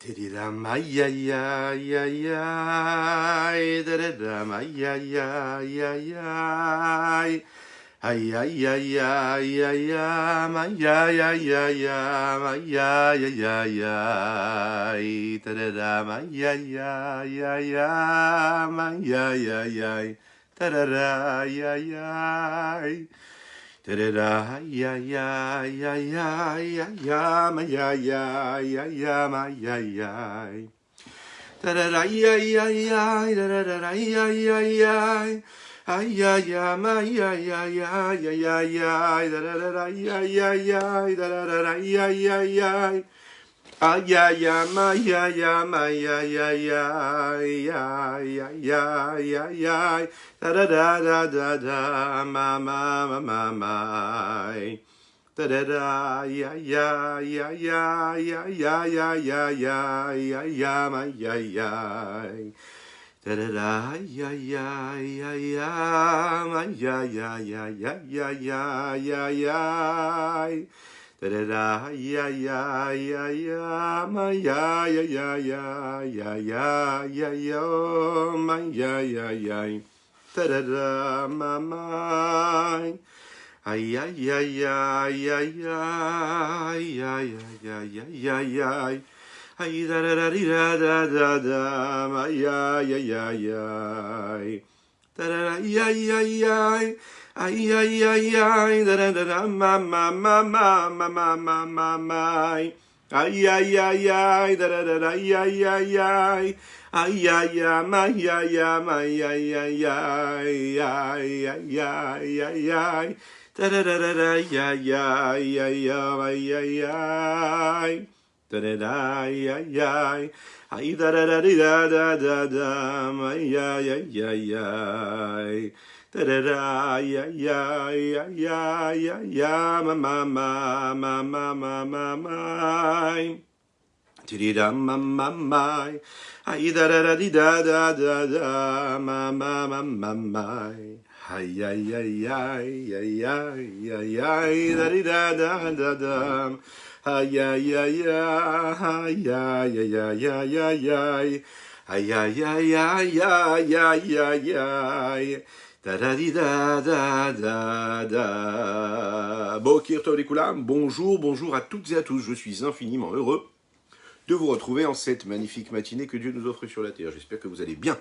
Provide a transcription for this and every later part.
Tiriram ay ay ay ay ay, tiriram ay ay ay ay ay. Ay ay ay ay ay ay, ay ay ay ay ay, ay ay ay ay, tiriram ay ay ay ay ay, ay ay ay ay, tarara ay ay ay. Ta-da-da, ya, ya, ya, ya, ya, ya, ma, ya, ya, ya, ya, ma, ya, ya. Ta-da-da, ya, ya, ya, da-da-da, ya, ya, ya. Ay, ya, ya, ma, ya, ya, ya, ya, ya, ya. Da-da-da, ya, ya, ya, da-da-da, ya, ya, ya. Ay, ya, ya, ma, ya, ya, ma, ya, ya, ya, ya, ya, ya, ya, ya, da, da, da, da, da, da, ma, ma, ma, ma, ma, da, da, da, ya, ya, ya, ya, ya, ya, ya, ya, ya, ya, ya, ma, ya, ya, da, da, da, ya, ya, ya, ya, ma, ya, ya, ya, ya, ya, ya, ya, ya. Da-da-da, ya, ya, ya, ya, ma, ya, ya, ya, ya, ya, ya, ya, ya, ma, ya, ya, ya, da-da-da, ma, ma, ay, ay, ay, ay, ay, ay, ay, ay, ay, ay, ay, ay, da-da-da-di-da-da-da-da, ma, ya, ya, ya, ya, da-da-da, ya, ya, ya. Ay, ay, ay, ay, da, da, da, da, ma, ma, ma, ma, ma, ma, ma, ma, ma. Ay, ay, ay, ay, da, da, da, da, ay, ay, ay, ay. Ay, ay, ay, ma, ya, ya, ma, ya, ya, ya, ay, ay, ay, ay, ay, ay. Da, da, da, da, da, ya, ya, ay, ay, ay, ay, ay. Da, da, da, ay, ay, ay. Ay, da, da, da, da, da, da, da, ma, ya, ya, ya, ya. Da-da-da, ya, ya, ya, ya, ya, ya, ma, ma, ma, ma, ma, ma, ma, ma. Ti-di-da, ma, ma, ma. Ay, da-da-da-di-da-da-da-da, ma, ma, ma, ma, ma. Ay, ay, ay, ay, ay, ay, ay, ay, da-di-da-da-da-da. Ay, ay, ay, ay, ay, ay, ay, ay, ay, ay. Ay, ay, ay, ay, ay, ay, ay, ay. Da-da-di-da-da-da-da. Bokir Tov Likulam, bonjour, bonjour à toutes et à tous. Je suis infiniment heureux de vous retrouver en cette magnifique matinée que Dieu nous offre sur la terre. J'espère que vous allez bien.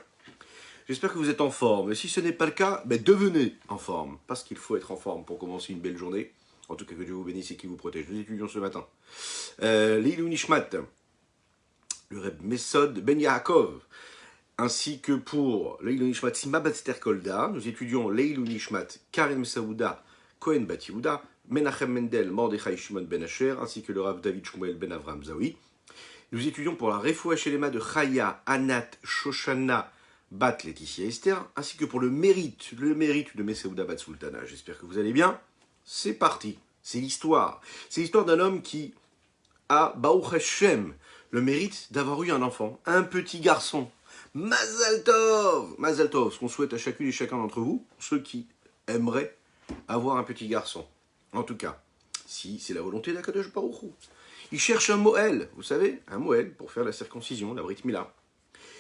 J'espère que vous êtes en forme. Et si ce n'est pas le cas, devenez en forme. Parce qu'il faut être en forme pour commencer une belle journée. En tout cas, que Dieu vous bénisse et qu'il vous protège. Nous étudions ce matin Leilou Nishmat, le Reb Mesod Ben Yaakov, ainsi que pour Leilou Nishmat Sima Batster Kolda. Nous étudions Leilou Nishmat Karen Saouda Cohen Bat Yehuda, Menachem Mendel Mordechai Shimon Ben Asher, ainsi que le Rav David Shmuel Ben Avram Zawi. Nous étudions pour la Refoua Shelema de Chaya Anat Shoshana Bat Laetitia Esther, ainsi que pour le mérite de Mesaouda Bat Sultana. J'espère que vous allez bien. C'est parti. C'est l'histoire. C'est l'histoire d'un homme qui a, Baruch Hashem, le mérite d'avoir eu un enfant, un petit garçon. Mazal Tov, Mazal Tov, ce qu'on souhaite à chacune et chacun d'entre vous, ceux qui aimeraient avoir un petit garçon. En tout cas, si c'est la volonté d'Akadosh Baruch Hu. Il cherche un Moël, vous savez, un Moël pour faire la circoncision, la Brit Mila.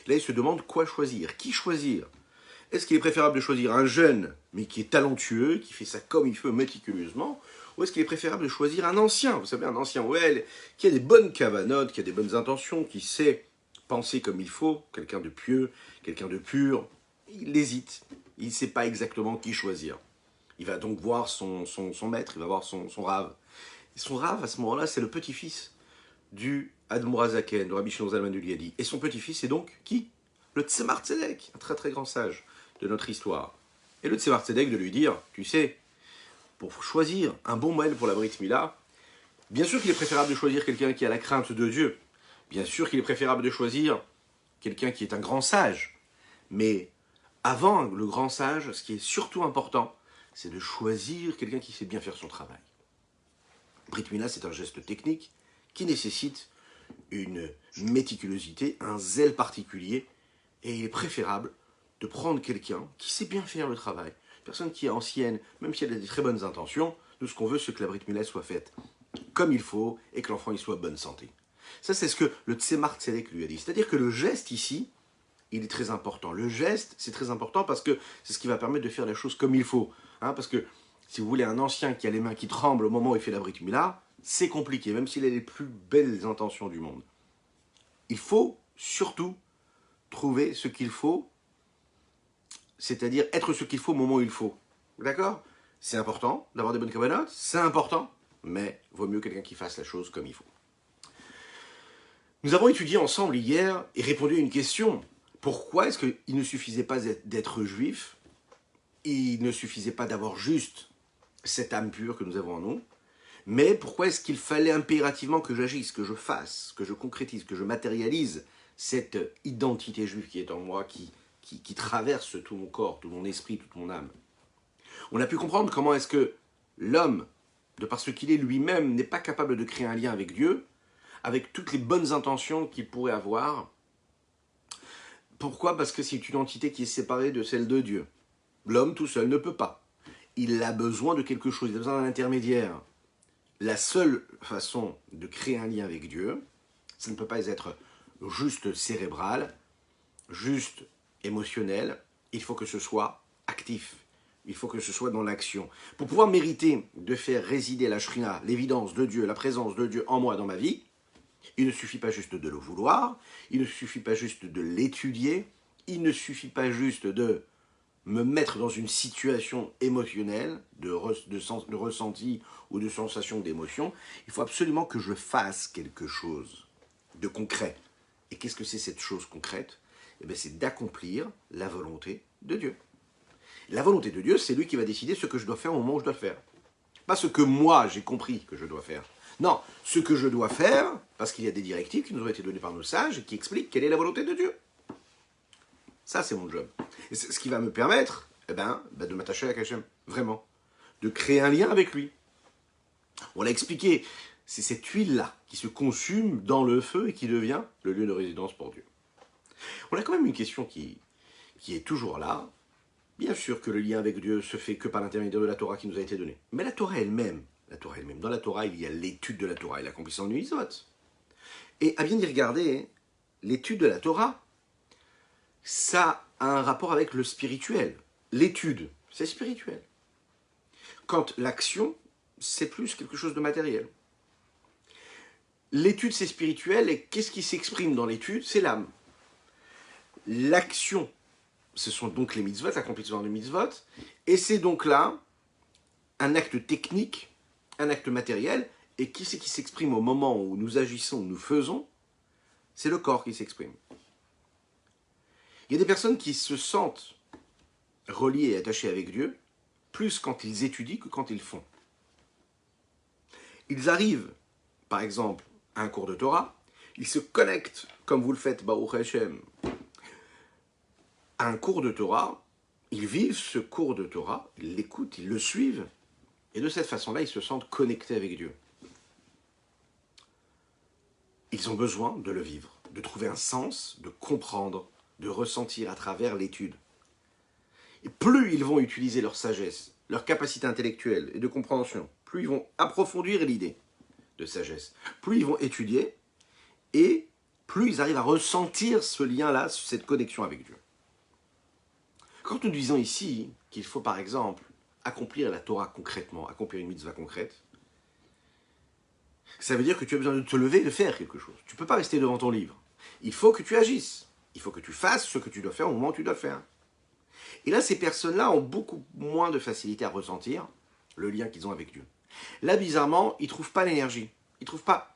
Là, il se demande quoi choisir, qui choisir. Est-ce qu'il est préférable de choisir un jeune, mais qui est talentueux, qui fait ça comme il faut méticuleusement, ou est-ce qu'il est préférable de choisir un ancien, vous savez, un ancien Moël, qui a des bonnes cavanotes, qui a des bonnes intentions, qui sait penser comme il faut, quelqu'un de pieux, quelqu'un de pur. Il hésite, il ne sait pas exactement qui choisir. Il va donc voir son maître, il va voir son rave. Et son rave, à ce moment-là, c'est le petit-fils du Admour Hazaken, le Rabbi Shimon Zalman de Liadi. Et son petit-fils, c'est donc qui? Le Tzemar Tzedek, un très très grand sage de notre histoire. Et le Tzemar Tzedek de lui dire, tu sais, pour choisir un bon Moël pour la Brit Mila, bien sûr qu'il est préférable de choisir quelqu'un qui a la crainte de Dieu. Bien sûr qu'il est préférable de choisir quelqu'un qui est un grand sage. Mais avant le grand sage, ce qui est surtout important, c'est de choisir quelqu'un qui sait bien faire son travail. Brit Mila, c'est un geste technique qui nécessite une méticulosité, un zèle particulier, et il est préférable de prendre quelqu'un qui sait bien faire le travail. Une personne qui est ancienne, même si elle a des très bonnes intentions, nous ce qu'on veut, c'est que la Brit Mila soit faite comme il faut et que l'enfant il soit en bonne santé. Ça, c'est ce que le Tzemar Tzedek lui a dit. C'est-à-dire que le geste ici, il est très important. Le geste, c'est très important parce que c'est ce qui va permettre de faire les choses comme il faut. Hein, parce que, si vous voulez, un ancien qui a les mains qui tremblent au moment où il fait la Brit Mila, c'est compliqué, même s'il a les plus belles intentions du monde. Il faut surtout trouver ce qu'il faut, c'est-à-dire être ce qu'il faut au moment où il faut. D'accord? C'est important d'avoir des bonnes kavanotes, c'est important, mais vaut mieux quelqu'un qui fasse la chose comme il faut. Nous avons étudié ensemble hier et répondu à une question. Pourquoi est-ce qu'il ne suffisait pas d'être juif? Il ne suffisait pas d'avoir juste cette âme pure que nous avons en nous. Mais pourquoi est-ce qu'il fallait impérativement que j'agisse, que je fasse, que je concrétise, que je matérialise cette identité juive qui est en moi, qui traverse tout mon corps, tout mon esprit, toute mon âme? On a pu comprendre comment est-ce que l'homme, de par ce qu'il est lui-même, n'est pas capable de créer un lien avec Dieu, avec toutes les bonnes intentions qu'il pourrait avoir. Pourquoi? Parce que c'est une entité qui est séparée de celle de Dieu. L'homme tout seul ne peut pas. Il a besoin de quelque chose, il a besoin d'un intermédiaire. La seule façon de créer un lien avec Dieu, ça ne peut pas être juste cérébral, juste émotionnel, il faut que ce soit actif, il faut que ce soit dans l'action. Pour pouvoir mériter de faire résider la Shrina, l'évidence de Dieu, la présence de Dieu en moi, dans ma vie, il ne suffit pas juste de le vouloir, il ne suffit pas juste de l'étudier, il ne suffit pas juste de me mettre dans une situation émotionnelle, de ressenti ou de sensation d'émotion. Il faut absolument que je fasse quelque chose de concret. Et qu'est-ce que c'est cette chose concrète? Eh bien, c'est d'accomplir la volonté de Dieu. La volonté de Dieu, c'est lui qui va décider ce que je dois faire au moment où je dois le faire. Pas ce que moi, j'ai compris que je dois faire. Non, ce que je dois faire, parce qu'il y a des directives qui nous ont été données par nos sages et qui expliquent quelle est la volonté de Dieu. Ça, c'est mon job. Et c'est ce qui va me permettre de m'attacher à Hachem, vraiment. De créer un lien avec lui. On l'a expliqué, c'est cette huile-là qui se consume dans le feu et qui devient le lieu de résidence pour Dieu. On a quand même une question qui est toujours là. Bien sûr que le lien avec Dieu se fait que par l'intermédiaire de la Torah qui nous a été donnée. Mais la Torah elle-même, dans la Torah, il y a l'étude de la Torah et l'accomplissement du mitzvot. Et à bien y regarder, l'étude de la Torah, ça a un rapport avec le spirituel. L'étude, c'est spirituel. Quand l'action, c'est plus quelque chose de matériel. L'étude, c'est spirituel, et qu'est-ce qui s'exprime dans l'étude? C'est l'âme. L'action, ce sont donc les mitzvot, l'accomplissement des mitzvot, et c'est donc là un acte technique, un acte matériel, et qui c'est qui s'exprime au moment où nous agissons, où nous faisons? C'est le corps qui s'exprime. Il y a des personnes qui se sentent reliées et attachées avec Dieu, plus quand ils étudient que quand ils font. Ils arrivent, par exemple, à un cours de Torah, ils se connectent, comme vous le faites, Baruch Hashem, à un cours de Torah, ils vivent ce cours de Torah, ils l'écoutent, ils le suivent, et de cette façon-là, ils se sentent connectés avec Dieu. Ils ont besoin de le vivre, de trouver un sens, de comprendre, de ressentir à travers l'étude. Et plus ils vont utiliser leur sagesse, leur capacité intellectuelle et de compréhension, plus ils vont approfondir l'idée de sagesse, plus ils vont étudier, et plus ils arrivent à ressentir ce lien-là, cette connexion avec Dieu. Quand nous disons ici qu'il faut par exemple accomplir la Torah concrètement, accomplir une mitzvah concrète, ça veut dire que tu as besoin de te lever et de faire quelque chose. Tu ne peux pas rester devant ton livre. Il faut que tu agisses. Il faut que tu fasses ce que tu dois faire au moment où tu dois le faire. Et là, ces personnes-là ont beaucoup moins de facilité à ressentir le lien qu'ils ont avec Dieu. Là, bizarrement, ils ne trouvent pas l'énergie. Ils ne trouvent pas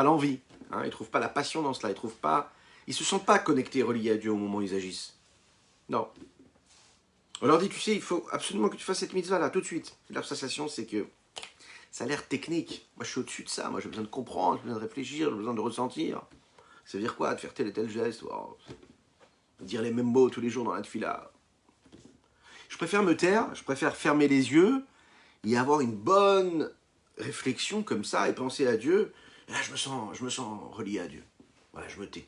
l'envie. Ils ne trouvent pas la passion dans cela. Ils ne se sentent pas connectés, reliés à Dieu au moment où ils agissent. Non. On leur dit, tu sais, il faut absolument que tu fasses cette mitzvah-là, tout de suite. Leur sensation, c'est que ça a l'air technique. Moi, je suis au-dessus de ça. Moi, j'ai besoin de comprendre, j'ai besoin de réfléchir, j'ai besoin de ressentir. Ça veut dire quoi? De faire tel et tel geste, dire les mêmes mots tous les jours dans la tefila. Je préfère me taire, je préfère fermer les yeux et avoir une bonne réflexion comme ça et penser à Dieu. Et là, je me sens relié à Dieu. Voilà, je me tais.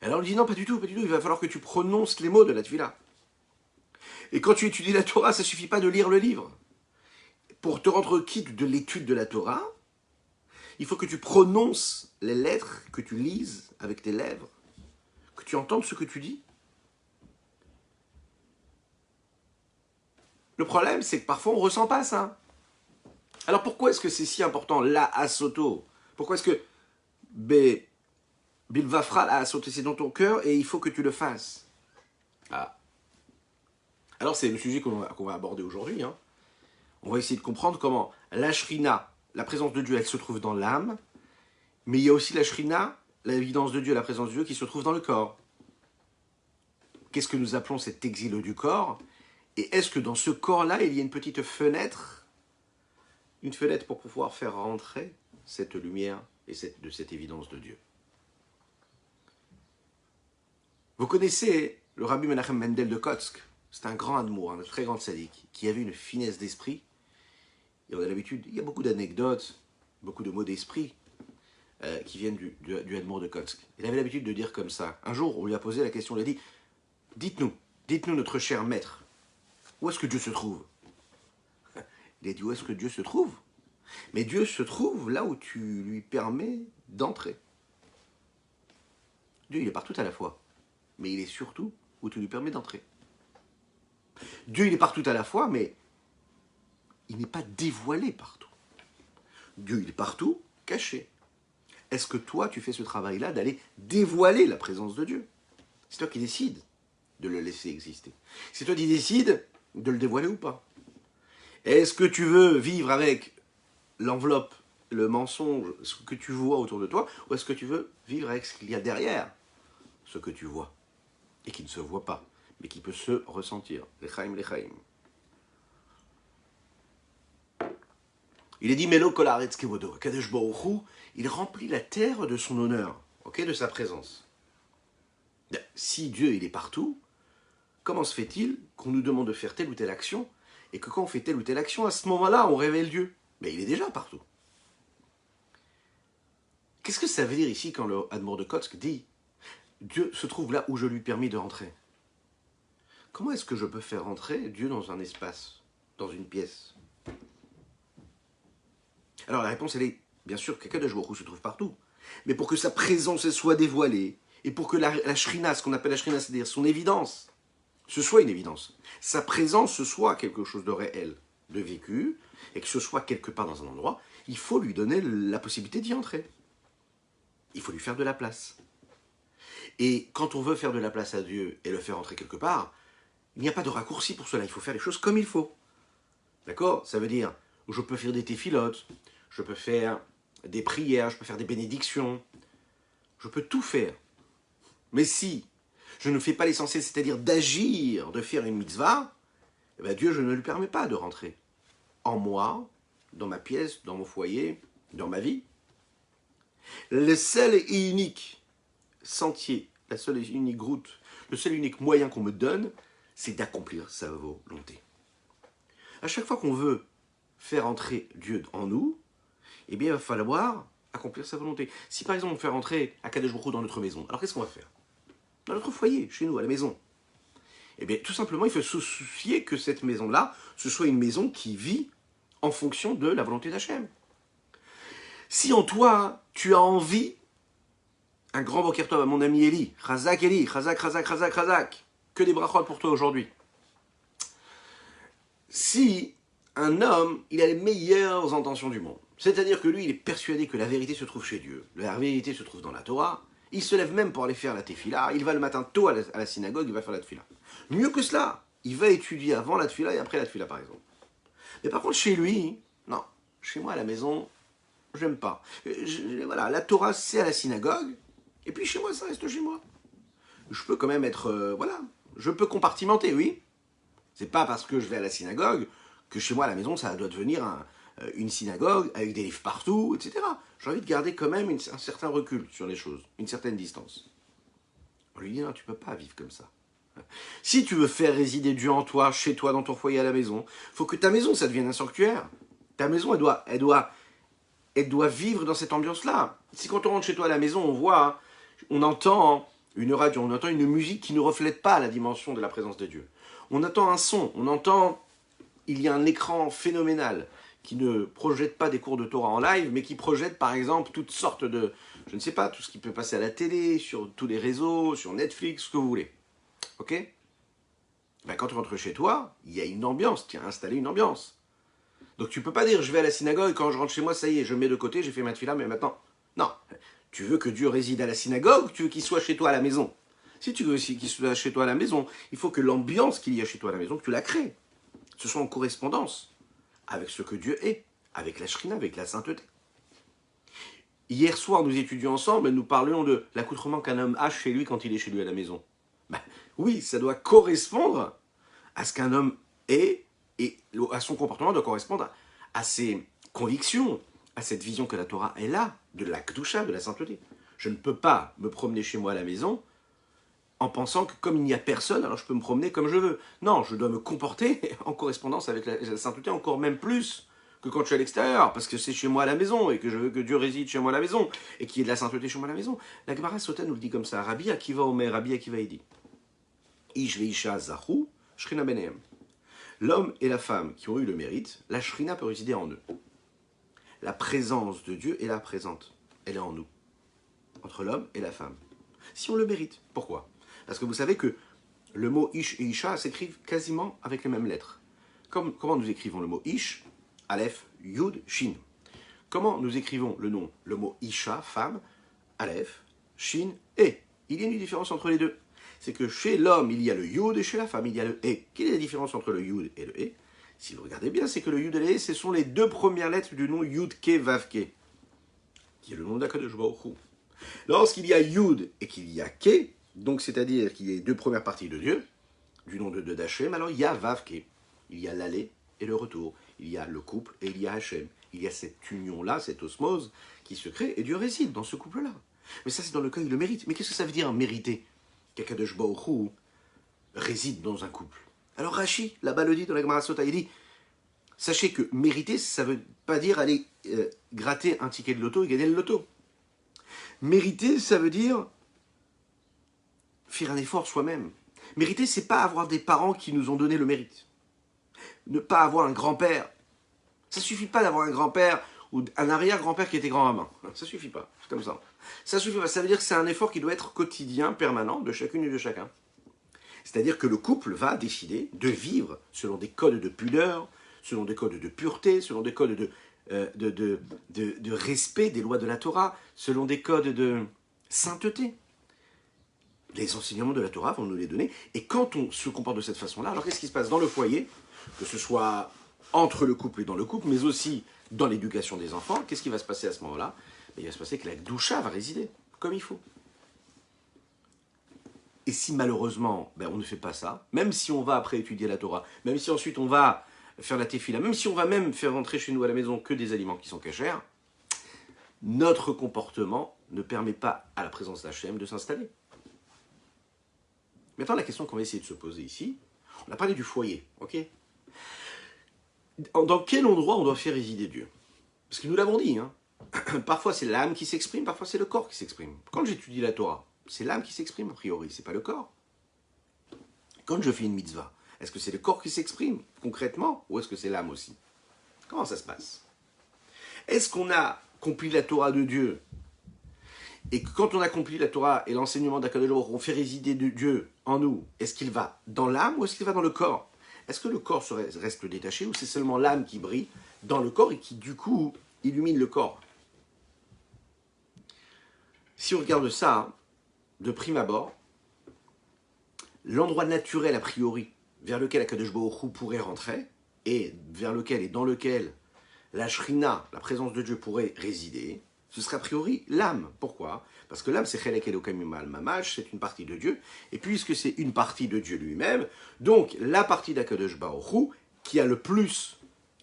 Et alors, on dit non, pas du tout. Il va falloir que tu prononces les mots de la tefila. Et quand tu étudies la Torah, ça ne suffit pas de lire le livre. Pour te rendre quitte de l'étude de la Torah, Il faut que tu prononces les lettres, que tu lises avec tes lèvres, que tu entendes ce que tu dis. Le problème, c'est que parfois on ne ressent pas ça. Alors pourquoi est-ce que c'est si important, la asoto? Pourquoi est-ce que Bilvafra, la asoto, c'est dans ton cœur et il faut que tu le fasses? Ah. Alors c'est le sujet qu'on va aborder aujourd'hui. Hein. On va essayer de comprendre comment la shrina, la présence de Dieu, elle se trouve dans l'âme, mais il y a aussi la shrina, l'évidence de Dieu, la présence de Dieu, qui se trouve dans le corps. Qu'est-ce que nous appelons cet exil du corps? Et est-ce que dans ce corps-là, il y a une petite fenêtre? Une fenêtre pour pouvoir faire rentrer cette lumière et cette évidence de Dieu. Vous connaissez le Rabbi Menachem Mendel de Kotsk. C'est un grand admour, un très grand tzaddik, qui avait une finesse d'esprit. Et on a l'habitude, il y a beaucoup d'anecdotes, beaucoup de mots d'esprit qui viennent du admour de Kotsk. Il avait l'habitude de dire comme ça. Un jour, on lui a posé la question, il a dit, dites-nous notre cher maître, où est-ce que Dieu se trouve? Il a dit, où est-ce que Dieu se trouve? Mais Dieu se trouve là où tu lui permets d'entrer. Dieu, il est partout à la fois, mais il est surtout où tu lui permets d'entrer. Dieu, il est partout à la fois, mais il n'est pas dévoilé partout. Dieu, il est partout, caché. Est-ce que toi, tu fais ce travail-là d'aller dévoiler la présence de Dieu? C'est toi qui décides de le laisser exister. C'est toi qui décides de le dévoiler ou pas. Est-ce que tu veux vivre avec l'enveloppe, le mensonge, ce que tu vois autour de toi, ou est-ce que tu veux vivre avec ce qu'il y a derrière ce que tu vois, et qui ne se voit pas, mais qui peut se ressentir. Lechaim. Il est dit, Melo kolaretz kevodo, Kadosh Baruch Hu, il remplit la terre de son honneur, de sa présence. Si Dieu, il est partout, comment se fait-il qu'on nous demande de faire telle ou telle action, et que quand on fait telle ou telle action, à ce moment-là, on révèle Dieu? Mais il est déjà partout. Qu'est-ce que ça veut dire ici quand le Admour de Kotsk dit « Dieu se trouve là où je lui permis de rentrer » Comment est-ce que je peux faire rentrer Dieu dans un espace, dans une pièce? Alors la réponse, elle est, bien sûr, que Kadosh Baruch Hu se trouve partout. Mais pour que sa présence soit dévoilée, et pour que la shrina, ce qu'on appelle la shrina, c'est-à-dire son évidence, ce soit une évidence, sa présence, ce soit quelque chose de réel, de vécu, et que ce soit quelque part dans un endroit, il faut lui donner la possibilité d'y entrer. Il faut lui faire de la place. Et quand on veut faire de la place à Dieu et le faire entrer quelque part, il n'y a pas de raccourci pour cela, il faut faire les choses comme il faut. D'accord? Ça veut dire, je peux faire des téphilotes, je peux faire des prières, je peux faire des bénédictions, je peux tout faire. Mais si je ne fais pas l'essentiel, c'est-à-dire d'agir, de faire une mitzvah, eh bien Dieu, je ne lui permets pas de rentrer en moi, dans ma pièce, dans mon foyer, dans ma vie. Le seul et unique sentier, la seule et unique route, le seul et unique moyen qu'on me donne, c'est d'accomplir sa volonté. À chaque fois qu'on veut faire entrer Dieu en nous, eh bien il va falloir accomplir sa volonté. Si par exemple on fait rentrer Akadosh Baruch Hu dans notre maison, alors qu'est-ce qu'on va faire? Dans notre foyer, chez nous, à la maison. Eh bien tout simplement, il faut se soucier que cette maison-là, ce soit une maison qui vit en fonction de la volonté d'Hachem. Si en toi, tu as envie, un grand boker tov à mon ami Eli, Chazak, Chazak, que des brachot pour toi aujourd'hui. Si un homme, il a les meilleures intentions du monde, c'est-à-dire que lui, il est persuadé que la vérité se trouve chez Dieu, la vérité se trouve dans la Torah, il se lève même pour aller faire la tefila, il va le matin tôt à la synagogue, il va faire la tefila. Mieux que cela, il va étudier avant la tefila et après la tefila par exemple. Mais par contre chez lui, non, chez moi à la maison, j'aime pas. Voilà, la Torah c'est à la synagogue, et puis chez moi ça reste chez moi. Je peux quand même être, je peux compartimenter, oui. C'est pas parce que je vais à la synagogue que chez moi à la maison ça doit devenir une synagogue avec des livres partout, etc. J'ai envie de garder quand même un certain recul sur les choses, une certaine distance. On lui dit non, tu peux pas vivre comme ça. Si tu veux faire résider Dieu en toi, chez toi, dans ton foyer à la maison, il faut que ta maison ça devienne un sanctuaire. Ta maison elle doit vivre dans cette ambiance-là. Si quand on rentre chez toi à la maison, on entend une radio, on entend une musique qui ne reflète pas la dimension de la présence de Dieu. On entend un son, il y a un écran phénoménal qui ne projette pas des cours de Torah en live, mais qui projette par exemple toutes sortes de, je ne sais pas, tout ce qui peut passer à la télé, sur tous les réseaux, sur Netflix, ce que vous voulez. Ok? Ben, quand tu rentres chez toi, il y a une ambiance, tu as installé une ambiance. Donc tu peux pas dire je vais à la synagogue, quand je rentre chez moi, ça y est, je mets de côté, j'ai fait ma tefila, mais maintenant. Non. Tu veux que Dieu réside à la synagogue ou tu veux qu'il soit chez toi à la maison? Si tu veux aussi qu'il soit chez toi à la maison, il faut que l'ambiance qu'il y a chez toi à la maison, que tu la crées. Ce soit en correspondance avec ce que Dieu est, avec la Shrina, avec la sainteté. Hier soir, nous étudions ensemble et nous parlions de l'accoutrement qu'un homme a chez lui quand il est chez lui à la maison. Ben, oui, ça doit correspondre à ce qu'un homme est et à son comportement doit correspondre à ses convictions, à cette vision que la Torah est là, de la Kedusha, de la sainteté. Je ne peux pas me promener chez moi à la maison en pensant que comme il n'y a personne, alors je peux me promener comme je veux. Non, je dois me comporter en correspondance avec la sainteté encore même plus que quand je suis à l'extérieur, parce que c'est chez moi à la maison, et que je veux que Dieu réside chez moi à la maison, et qu'il y ait de la sainteté chez moi à la maison. La Gemara Sota nous le dit comme ça, Rabbi Akiva Omer, Rabbi Akiva dit, Ish veisha zahu, Shrina benehem. L'homme et la femme qui ont eu le mérite, la Shrina peut résider en eux. La présence de Dieu est là présente, elle est en nous, entre l'homme et la femme. Si on le mérite, pourquoi? Parce que vous savez que le mot Ish et Isha s'écrivent quasiment avec les mêmes lettres. Comment nous écrivons le mot Ish? Aleph, Yud, Shin. Comment nous écrivons le mot Isha, femme? Aleph, Shin, E. Il y a une différence entre les deux. C'est que chez l'homme, il y a le Yud et chez la femme, il y a le E. Quelle est la différence entre le Yud et le E? Si vous regardez bien, c'est que le Yud et le E, ce sont les deux premières lettres du nom Yud-Ke, Vav-Ke, qui est le nom d'Akadosh Baruch Hu. Lorsqu'il y a Yud et qu'il y a Ke, donc c'est-à-dire qu'il y a les deux premières parties de Dieu, du nom de d'Hachem, alors il y a Vav-Ke. Il y a l'aller et le retour. Il y a le couple et il y a Hachem. Il y a cette union-là, cette osmose qui se crée et Dieu réside dans ce couple-là. Mais ça, c'est dans le cas où il le mérite. Mais qu'est-ce que ça veut dire mériter? Qu'Akadosh Baruch Hu réside dans un couple. Alors Rashi, là-bas le dit dans la Gemara Sota, il dit, sachez que mériter, ça ne veut pas dire aller gratter un ticket de loto et gagner le loto. Mériter, ça veut dire faire un effort soi-même. Mériter, c'est pas avoir des parents qui nous ont donné le mérite. Ne pas avoir un grand-père. Ça suffit pas d'avoir un grand-père ou un arrière-grand-père qui était grand-maman. Ça suffit pas, c'est comme ça. Ça suffit pas, ça veut dire que c'est un effort qui doit être quotidien, permanent, de chacune et de chacun. C'est-à-dire que le couple va décider de vivre selon des codes de pudeur, selon des codes de pureté, selon des codes de respect des lois de la Torah, selon des codes de sainteté. Les enseignements de la Torah vont nous les donner. Et quand on se comporte de cette façon-là, alors qu'est-ce qui se passe dans le foyer, que ce soit entre le couple et dans le couple, mais aussi dans l'éducation des enfants, qu'est-ce qui va se passer à ce moment-là? Il va se passer que la Gdusha va résider comme il faut. Et si malheureusement, on ne fait pas ça, même si on va après étudier la Torah, même si ensuite on va faire la tefila, même si on va même faire rentrer chez nous à la maison que des aliments qui sont kashers, notre comportement ne permet pas à la présence d'Hachem de s'installer. Maintenant, la question qu'on va essayer de se poser ici, on a parlé du foyer, ok? Dans quel endroit on doit faire résider Dieu? Parce que nous l'avons dit, hein, parfois c'est l'âme qui s'exprime, parfois c'est le corps qui s'exprime. Quand j'étudie la Torah, c'est l'âme qui s'exprime a priori, c'est pas le corps. Quand je fais une mitzvah, est-ce que c'est le corps qui s'exprime concrètement ou est-ce que c'est l'âme aussi? Comment ça se passe? Est-ce qu'on a accompli la Torah de Dieu et que quand on accomplit la Torah et l'enseignement d'Akadosh Baruch Hu, on fait résider de Dieu en nous, est-ce qu'il va dans l'âme ou est-ce qu'il va dans le corps? Est-ce que le corps reste détaché ou c'est seulement l'âme qui brille dans le corps et qui du coup illumine le corps? Si on regarde ça, de prime abord, l'endroit naturel a priori vers lequel Akadosh Baruch Hu pourrait rentrer et vers lequel et dans lequel la Shrina, la présence de Dieu pourrait résider, ce serait a priori l'âme. Pourquoi? Parce que l'âme c'est Chelek Elokim Mimal Mamash, c'est une partie de Dieu, et puisque c'est une partie de Dieu lui-même, donc la partie d'Akadosh Baruch Hu qui a le plus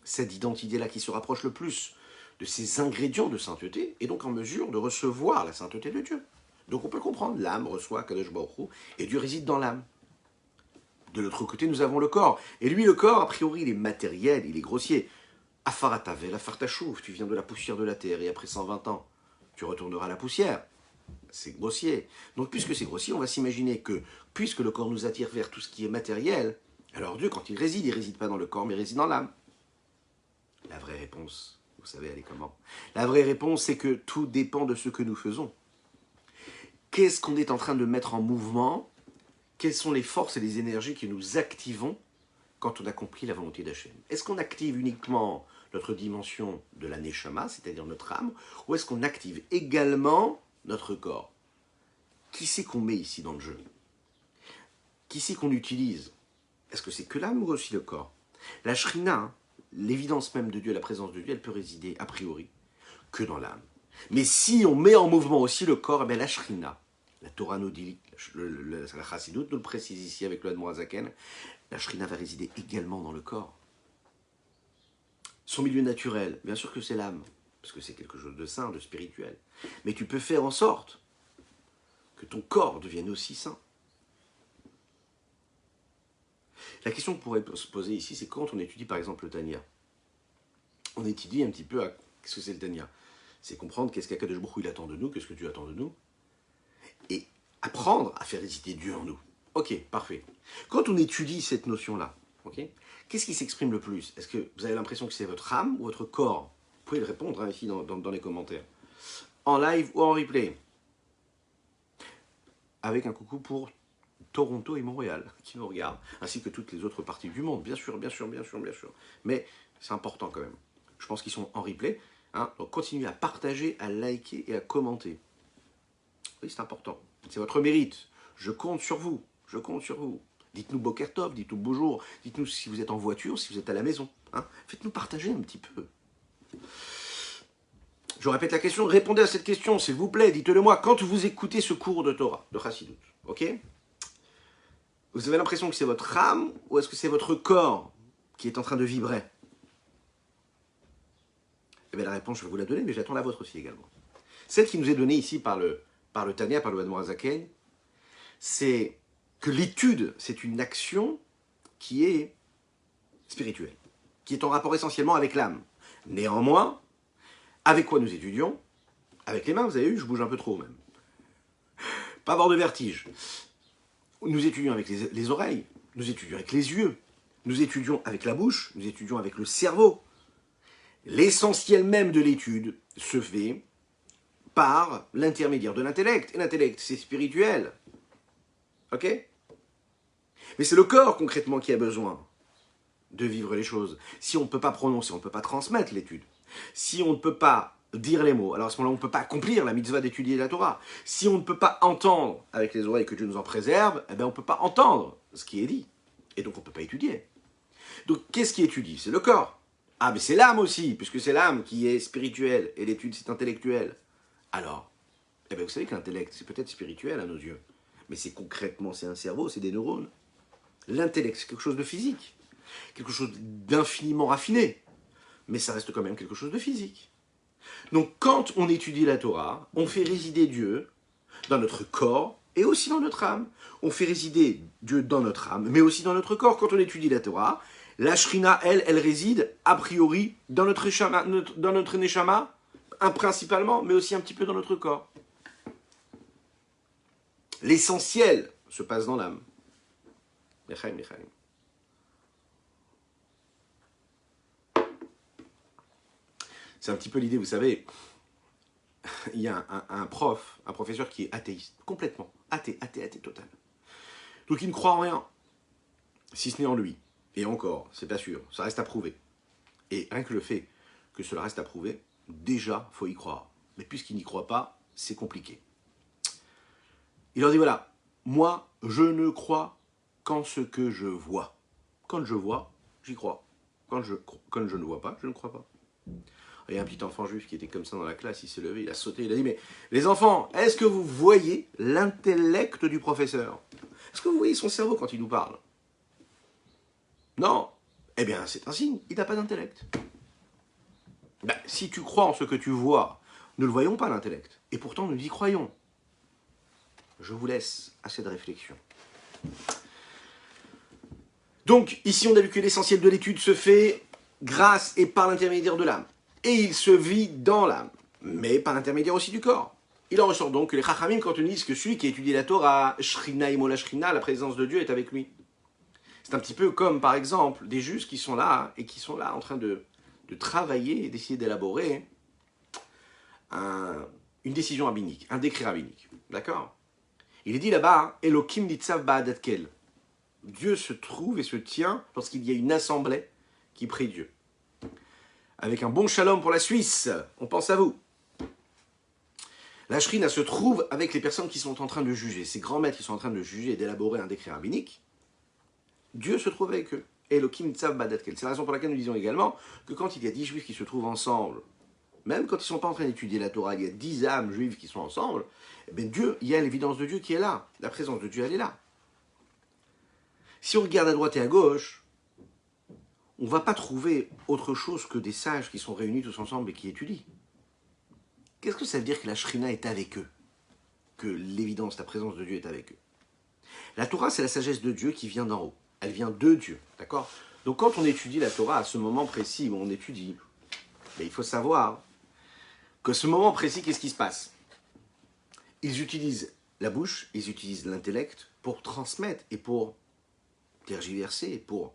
cette identité-là, qui se rapproche le plus de ces ingrédients de sainteté, est donc en mesure de recevoir la sainteté de Dieu. Donc on peut comprendre, l'âme reçoit Kadosh Baruch Hu, et Dieu réside dans l'âme. De l'autre côté, nous avons le corps. Et lui, le corps, a priori, il est matériel, il est grossier. Afaratavel, afartachouf, tu viens de la poussière de la terre, et après 120 ans, tu retourneras à la poussière. C'est grossier. Donc puisque c'est grossier, on va s'imaginer que, puisque le corps nous attire vers tout ce qui est matériel, alors Dieu, quand il réside pas dans le corps, mais il réside dans l'âme. La vraie réponse, vous savez, elle est comment? La vraie réponse, c'est que tout dépend de ce que nous faisons. Qu'est-ce qu'on est en train de mettre en mouvement? Quelles sont les forces et les énergies que nous activons quand on accomplit la volonté d'Hachem? Est-ce qu'on active uniquement notre dimension de la Neshama, c'est-à-dire notre âme, ou est-ce qu'on active également notre corps? Qui c'est qu'on met ici dans le jeu? Qui c'est qu'on utilise? Est-ce que c'est que l'âme ou aussi le corps? La Shrina, hein, l'évidence même de Dieu, la présence de Dieu, elle peut résider a priori que dans l'âme. Mais si on met en mouvement aussi le corps, eh bien la Shrina, la Torah nous dit, la Chassidut nous le précise ici avec le Admor Hazaken, la Shrina va résider également dans le corps. Son milieu naturel, bien sûr que c'est l'âme, parce que c'est quelque chose de saint, de spirituel. Mais tu peux faire en sorte que ton corps devienne aussi saint. La question qu'on pourrait se poser ici, c'est quand on étudie par exemple le Tanya. On étudie un petit peu qu'est-ce que c'est le Tanya. C'est comprendre qu'est-ce qu'Akadosh Baruch Hu il attend de nous, qu'est-ce que Dieu attend de nous, et apprendre à faire résider Dieu en nous. Ok, parfait. Quand on étudie cette notion-là, ok, qu'est-ce qui s'exprime le plus? Est-ce que vous avez l'impression que c'est votre âme ou votre corps? Vous pouvez le répondre hein, ici dans les commentaires. En live ou en replay. Avec un coucou pour Toronto et Montréal qui nous regardent, ainsi que toutes les autres parties du monde, bien sûr, bien sûr, bien sûr, bien sûr. Mais c'est important quand même. Je pense qu'ils sont en replay. Hein, donc continuez à partager, à liker et à commenter. Oui, c'est important. C'est votre mérite. Je compte sur vous. Je compte sur vous. Dites-nous Boker Tov, dites-nous bonjour, dites-nous si vous êtes en voiture, si vous êtes à la maison. Hein. Faites-nous partager un petit peu. Je répète la question, répondez à cette question, s'il vous plaît, dites-le moi, quand vous écoutez ce cours de Torah, de Chassidut, ok? Vous avez l'impression que c'est votre âme ou est-ce que c'est votre corps qui est en train de vibrer? Eh bien la réponse, je vais vous la donner, mais j'attends la vôtre aussi également. Celle qui nous est donnée ici par le Tanya, par le Admor Hazaken, c'est que l'étude, c'est une action qui est spirituelle, qui est en rapport essentiellement avec l'âme. Néanmoins, avec quoi nous étudions? Avec les mains, vous avez vu, je bouge un peu trop même. Pas avoir de vertige. Nous étudions avec les oreilles, nous étudions avec les yeux, nous étudions avec la bouche, nous étudions avec le cerveau. L'essentiel même de l'étude se fait par l'intermédiaire de l'intellect. Et l'intellect, c'est spirituel. Ok? Mais c'est le corps, concrètement, qui a besoin de vivre les choses. Si on ne peut pas prononcer, on ne peut pas transmettre l'étude. Si on ne peut pas dire les mots, alors à ce moment-là, on ne peut pas accomplir la mitzvah d'étudier la Torah. Si on ne peut pas entendre avec les oreilles que Dieu nous en préserve, eh bien on ne peut pas entendre ce qui est dit. Et donc on ne peut pas étudier. Donc qu'est-ce qui étudie? C'est le corps. Ah, mais c'est l'âme aussi, puisque c'est l'âme qui est spirituelle, et l'étude c'est intellectuel. Alors, eh bien vous savez que l'intellect, c'est peut-être spirituel à nos yeux, mais c'est concrètement, c'est un cerveau, c'est des neurones. L'intellect, c'est quelque chose de physique, quelque chose d'infiniment raffiné, mais ça reste quand même quelque chose de physique. Donc quand on étudie la Torah, on fait résider Dieu dans notre corps et aussi dans notre âme. On fait résider Dieu dans notre âme, mais aussi dans notre corps. Quand on étudie la Torah, la Shrina, elle réside a priori dans notre Neshama, principalement, mais aussi un petit peu dans notre corps. L'essentiel se passe dans l'âme. Lechaim, lechaim. C'est un petit peu l'idée, vous savez, il y a un professeur qui est athéiste, complètement, athée total. Donc il ne croit en rien, si ce n'est en lui. Et encore, c'est pas sûr, ça reste à prouver. Et rien que le fait que cela reste à prouver, déjà, il faut y croire. Mais puisqu'il n'y croit pas, c'est compliqué. Il leur dit, voilà, moi, je ne crois qu'en ce que je vois. Quand je vois, j'y crois. Quand je ne vois pas, je ne crois pas. Il y a un petit enfant juif qui était comme ça dans la classe, il s'est levé, il a sauté, il a dit, mais les enfants, est-ce que vous voyez l'intellect du professeur? Est-ce que vous voyez son cerveau quand il nous parle? Non. Eh bien, c'est un signe, il n'a pas d'intellect. Ben, si tu crois en ce que tu vois, nous ne le voyons pas l'intellect. Et pourtant, nous y croyons. Je vous laisse à cette réflexion. Donc, ici, on a vu que l'essentiel de l'étude se fait grâce et par l'intermédiaire de l'âme. Et il se vit dans l'âme, mais par l'intermédiaire aussi du corps. Il en ressort donc que les Chachamim, quand on dit que celui qui étudie la Torah, Shrina imo la Shrina, la présence de Dieu est avec lui. C'est un petit peu comme, par exemple, des justes qui sont là, et qui sont là en train de de travailler et d'essayer d'élaborer une décision rabbinique, un décret rabbinique. D'accord? Il est dit là-bas, Elokim nitzav ba'adatkel. Dieu se trouve et se tient lorsqu'il y a une assemblée qui prie Dieu. Avec un bon shalom pour la Suisse, on pense à vous. La Shrina se trouve avec les personnes qui sont en train de juger, ces grands maîtres qui sont en train de juger et d'élaborer un décret rabbinique. Dieu se trouve avec eux. Elokim tzav ba'adatkel. C'est la raison pour laquelle nous disons également que quand il y a 10 juifs qui se trouvent ensemble, même quand ils ne sont pas en train d'étudier la Torah, il y a 10 âmes juives qui sont ensemble, eh bien Dieu, il y a l'évidence de Dieu qui est là. La présence de Dieu, elle est là. Si on regarde à droite et à gauche, on ne va pas trouver autre chose que des sages qui sont réunis tous ensemble et qui étudient. Qu'est-ce que ça veut dire que la Shrina est avec eux? Que l'évidence, la présence de Dieu est avec eux? La Torah, c'est la sagesse de Dieu qui vient d'en haut. Elle vient de Dieu, d'accord? Donc quand on étudie la Torah à ce moment précis où on étudie, il faut savoir que ce moment précis, qu'est-ce qui se passe? Ils utilisent la bouche, ils utilisent l'intellect pour transmettre et pour tergiverser, pour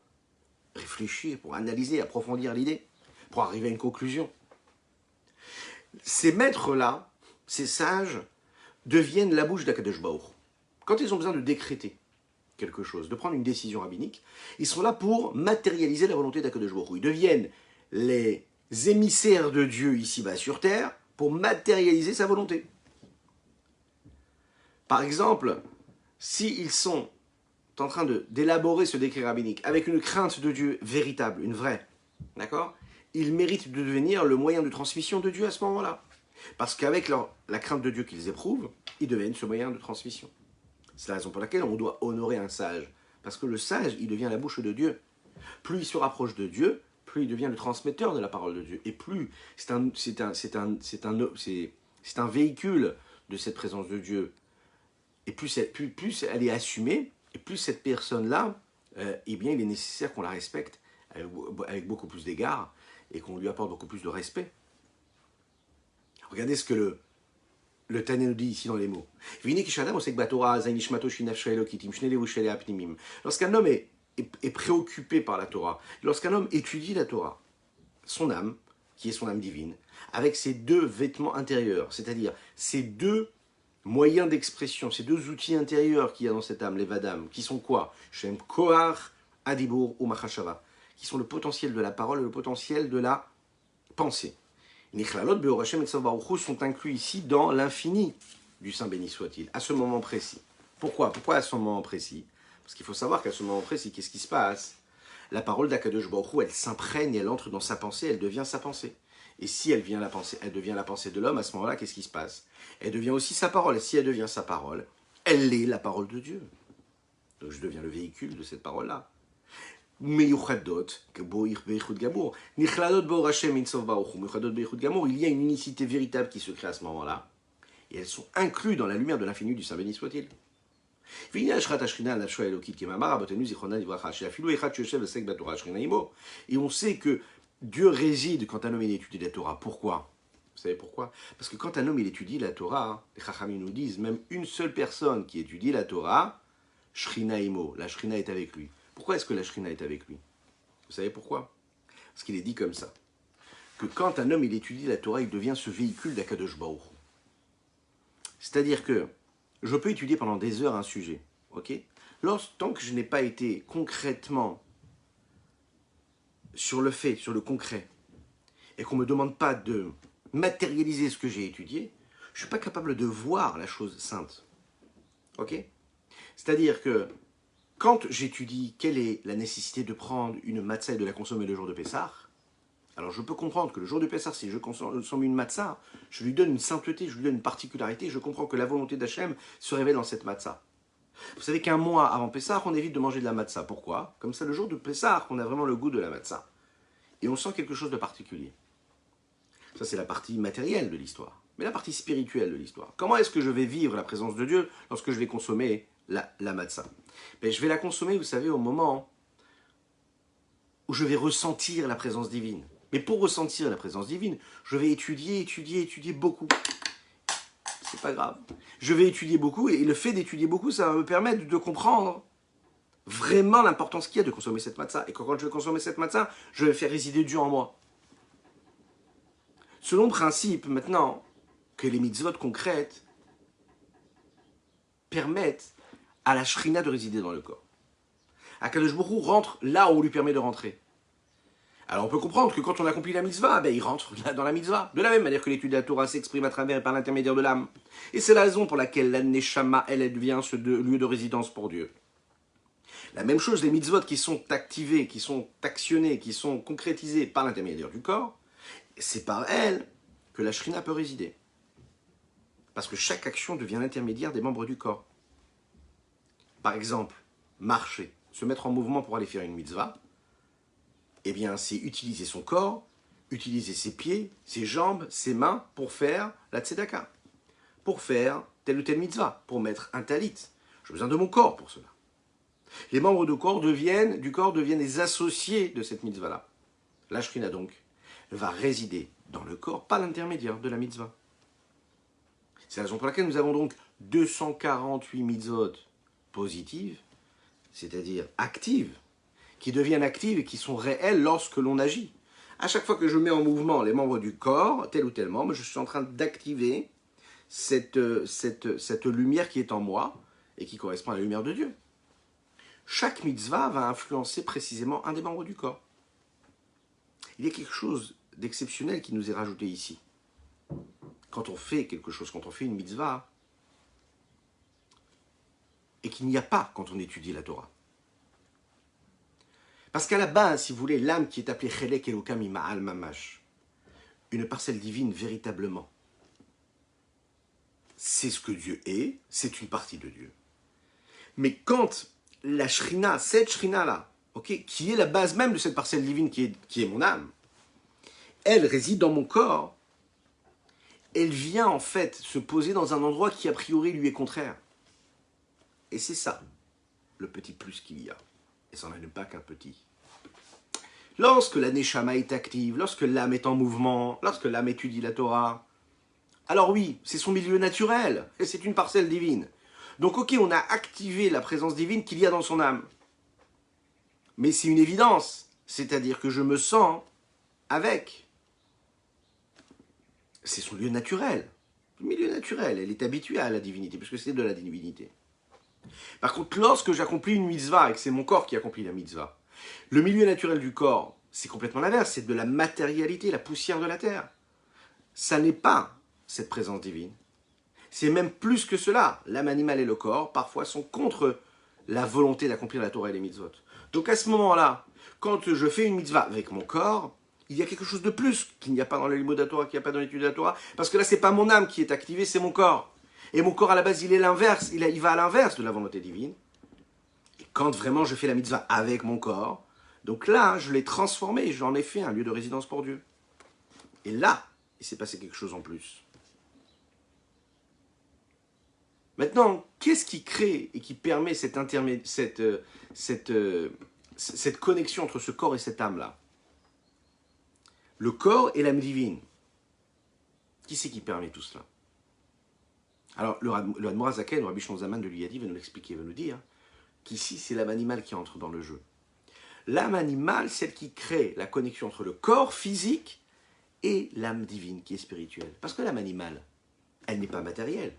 réfléchir, pour analyser, approfondir l'idée, pour arriver à une conclusion. Ces maîtres-là, ces sages, deviennent la bouche d'Akadosh Baruch. Quand ils ont besoin de décréter quelque chose, de prendre une décision rabbinique, ils sont là pour matérialiser la volonté d'Akadosh Baruch. Ils deviennent les émissaires de Dieu ici-bas sur terre pour matérialiser sa volonté. Par exemple, s'ils sont en train d'élaborer ce décret rabbinique avec une crainte de Dieu véritable, une vraie, d'accord, ils méritent de devenir le moyen de transmission de Dieu à ce moment-là. Parce qu'avec la crainte de Dieu qu'ils éprouvent, ils deviennent ce moyen de transmission. C'est la raison pour laquelle on doit honorer un sage. Parce que le sage, il devient la bouche de Dieu. Plus il se rapproche de Dieu, plus il devient le transmetteur de la parole de Dieu. Et plus c'est un véhicule de cette présence de Dieu. Et plus elle est assumée, et plus cette personne-là, eh bien, il est nécessaire qu'on la respecte avec beaucoup plus d'égard et qu'on lui apporte beaucoup plus de respect. Regardez ce que le Tanya nous dit ici dans les mots. Lorsqu'un homme est préoccupé par la Torah, lorsqu'un homme étudie la Torah, son âme, qui est son âme divine, avec ses deux vêtements intérieurs, c'est-à-dire ses deux moyens d'expression, ces deux outils intérieurs qu'il y a dans cette âme, les vadam, qui sont quoi? Shem Kohar, Adibur ou Machashava, qui sont le potentiel de la parole et le potentiel de la pensée. Nichlaot Beorachem et Tzav sont inclus ici dans l'infini du Saint béni soit-il, à ce moment précis. Pourquoi? Pourquoi à ce moment précis? Parce qu'il faut savoir qu'à ce moment précis, qu'est-ce qui se passe? La parole d'Akadosh Baruch Hu, elle s'imprègne, elle entre dans sa pensée, elle devient sa pensée. Et si elle devient la pensée de l'homme, à ce moment-là, qu'est-ce qui se passe? Elle devient aussi sa parole. Et si elle devient sa parole, elle est la parole de Dieu. Donc je deviens le véhicule de cette parole-là. Il y a une unicité véritable qui se crée à ce moment-là. Et elles sont incluses dans la lumière de l'infini du Saint béni soit-il. Et on sait que Dieu réside quand un homme étudie la Torah. Pourquoi? Vous savez pourquoi? Parce que quand un homme étudie la Torah, les Chachamim nous disent, même une seule personne qui étudie la Torah, Shrina Imo, la Shrina est avec lui. Pourquoi est-ce que la Shrina est avec lui? Vous savez pourquoi? Parce qu'il est dit comme ça, que quand un homme il étudie la Torah, il devient ce véhicule d'Akadosh Baruch. C'est-à-dire que je peux étudier pendant des heures un sujet, ok? Tant que je n'ai pas été concrètement sur le fait, sur le concret, et qu'on ne me demande pas de matérialiser ce que j'ai étudié, je ne suis pas capable de voir la chose sainte. Ok? C'est-à-dire que quand j'étudie quelle est la nécessité de prendre une matzah et de la consommer le jour de Pessah, alors je peux comprendre que le jour de Pessah, si je consomme une matzah, je lui donne une sainteté, je lui donne une particularité, je comprends que la volonté d'Hachem se révèle dans cette matzah. Vous savez qu'un mois avant Pessah, on évite de manger de la matzah. Pourquoi? Comme ça, le jour de Pessah, on a vraiment le goût de la matzah. Et on sent quelque chose de particulier. Ça, c'est la partie matérielle de l'histoire. Mais la partie spirituelle de l'histoire. Comment est-ce que je vais vivre la présence de Dieu lorsque je vais consommer la matzah? Ben, je vais la consommer, vous savez, au moment où je vais ressentir la présence divine. Mais pour ressentir la présence divine, je vais étudier beaucoup. C'est pas grave. Je vais étudier beaucoup, et le fait d'étudier beaucoup, ça va me permettre de comprendre vraiment l'importance qu'il y a de consommer cette matzah. Et quand je vais consommer cette matzah, je vais faire résider Dieu en moi. Selon le principe, maintenant, que les mitzvot concrètes permettent à la shrina de résider dans le corps. Akadosh Baruch Hu rentre là où on lui permet de rentrer. Alors on peut comprendre que quand on accomplit la mitzvah, il rentre là dans la mitzvah. De la même manière que l'étude de la Torah s'exprime à travers et par l'intermédiaire de l'âme. Et c'est la raison pour laquelle la Neshama, elle devient ce lieu de résidence pour Dieu. La même chose, les mitzvot qui sont activés, qui sont actionnés, qui sont concrétisés par l'intermédiaire du corps, c'est par elles que la shrina peut résider. Parce que chaque action devient l'intermédiaire des membres du corps. Par exemple, marcher, se mettre en mouvement pour aller faire une mitzvah, eh bien, c'est utiliser son corps, utiliser ses pieds, ses jambes, ses mains pour faire la tzedaka, pour faire telle ou telle mitzvah, pour mettre un talit. J'ai besoin de mon corps pour cela. Les membres du corps deviennent les associés de cette mitzvah-là. La shrina donc va résider dans le corps par l'intermédiaire de la mitzvah. C'est la raison pour laquelle nous avons donc 248 mitzvot positives, c'est-à-dire actives, qui deviennent actives et qui sont réelles lorsque l'on agit. À chaque fois que je mets en mouvement les membres du corps, tel ou tel membre, je suis en train d'activer cette lumière qui est en moi et qui correspond à la lumière de Dieu. Chaque mitzvah va influencer précisément un des membres du corps. Il y a quelque chose d'exceptionnel qui nous est rajouté ici. Quand on fait quelque chose, quand on fait une mitzvah, et qu'il n'y a pas quand on étudie la Torah. Parce qu'à la base, si vous voulez, l'âme qui est appelée Chelek Elokam Ima'al Mamash, une parcelle divine véritablement, c'est ce que Dieu est, c'est une partie de Dieu. Mais quand la shrina, cette shrina-là, qui est la base même de cette parcelle divine qui est mon âme, elle réside dans mon corps, elle vient en fait se poser dans un endroit qui a priori lui est contraire. Et c'est ça, le petit plus qu'il y a. Et ça n'en est pas qu'un petit. Lorsque la Neshama est active, lorsque l'âme est en mouvement, lorsque l'âme étudie la Torah, alors oui, c'est son milieu naturel, et c'est une parcelle divine. Donc on a activé la présence divine qu'il y a dans son âme. Mais c'est une évidence, c'est-à-dire que je me sens avec. C'est son lieu naturel. Le milieu naturel, elle est habituée à la divinité, puisque c'est de la divinité. Par contre, lorsque j'accomplis une mitzvah, et que c'est mon corps qui accomplit la mitzvah, le milieu naturel du corps, c'est complètement l'inverse, c'est de la matérialité, la poussière de la terre. Ça n'est pas cette présence divine. C'est même plus que cela. L'âme animale et le corps, parfois, sont contre la volonté d'accomplir la Torah et les mitzvot. Donc à ce moment-là, quand je fais une mitzvah avec mon corps, il y a quelque chose de plus qu'il n'y a pas dans les mots de la Torah, qu'il n'y a pas dans l'étude de la Torah, parce que là, c'est pas mon âme qui est activée, c'est mon corps. Et mon corps, à la base, il est l'inverse, il va à l'inverse de la volonté divine. Et quand vraiment je fais la mitzvah avec mon corps, donc là, je l'ai transformé, j'en ai fait un lieu de résidence pour Dieu. Et là, il s'est passé quelque chose en plus. Maintenant, qu'est-ce qui crée et qui permet cette connexion entre ce corps et cette âme-là? Le corps et l'âme divine. Qui c'est qui permet tout cela? Alors, le Admor Hazaken, le Rabbi Shlomo Zalman de Liadi, va nous l'expliquer, va nous dire qu'ici, c'est l'âme animale qui entre dans le jeu. L'âme animale, celle qui crée la connexion entre le corps physique et l'âme divine, qui est spirituelle. Parce que l'âme animale, elle n'est pas matérielle.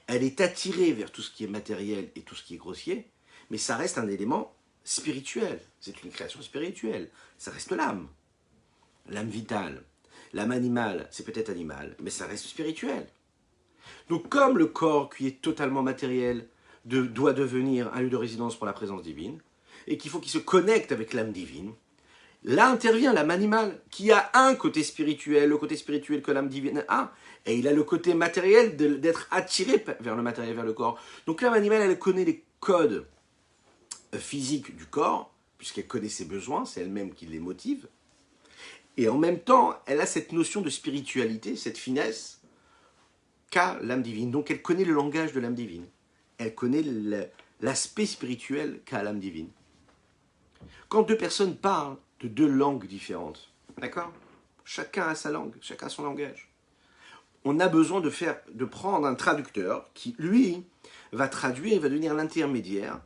Elle est attirée vers tout ce qui est matériel et tout ce qui est grossier, mais ça reste un élément spirituel. C'est une création spirituelle. Ça reste l'âme. L'âme vitale. L'âme animale, c'est peut-être animal, mais ça reste spirituel. Donc comme le corps qui est totalement matériel doit devenir un lieu de résidence pour la présence divine, et qu'il faut qu'il se connecte avec l'âme divine, là intervient l'âme animale, qui a un côté spirituel, le côté spirituel que l'âme divine a, et il a le côté matériel d'être attiré vers le matériel, vers le corps. Donc l'âme animale, elle connaît les codes physiques du corps, puisqu'elle connaît ses besoins, c'est elle-même qui les motive, et en même temps, elle a cette notion de spiritualité, cette finesse, qu'a l'âme divine. Donc elle connaît le langage de l'âme divine. Elle connaît l'aspect spirituel qu'a l'âme divine. Quand deux personnes parlent de deux langues différentes, d'accord? Chacun a sa langue, chacun a son langage. On a besoin de prendre un traducteur qui, lui, va traduire et va devenir l'intermédiaire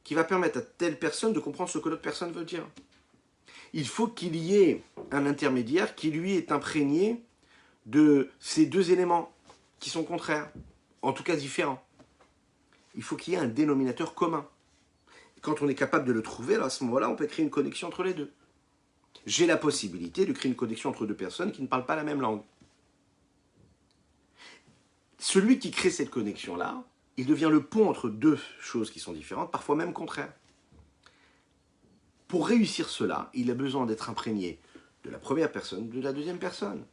qui va permettre à telle personne de comprendre ce que l'autre personne veut dire. Il faut qu'il y ait un intermédiaire qui, lui, est imprégné de ces deux éléments qui sont contraires, en tout cas différents. Il faut qu'il y ait un dénominateur commun. Quand on est capable de le trouver, alors à ce moment-là, on peut créer une connexion entre les deux. J'ai la possibilité de créer une connexion entre deux personnes qui ne parlent pas la même langue. Celui qui crée cette connexion-là, il devient le pont entre deux choses qui sont différentes, parfois même contraires. Pour réussir cela, il a besoin d'être imprégné de la première personne, de la deuxième personne,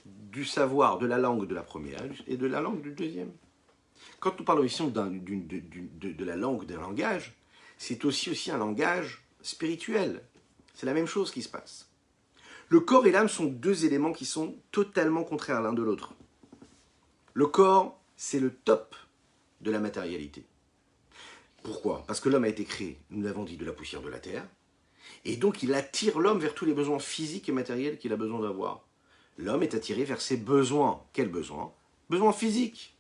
du savoir de la langue de la première et de la langue du deuxième. Quand nous parlons ici de la langue, d'un langage, c'est aussi un langage spirituel. C'est la même chose qui se passe. Le corps et l'âme sont deux éléments qui sont totalement contraires l'un de l'autre. Le corps, c'est le top de la matérialité. Pourquoi? Parce que l'homme a été créé, nous l'avons dit, de la poussière de la terre, et donc il attire l'homme vers tous les besoins physiques et matériels qu'il a besoin d'avoir. L'homme est attiré vers ses besoins. Quels besoins? Besoins physiques.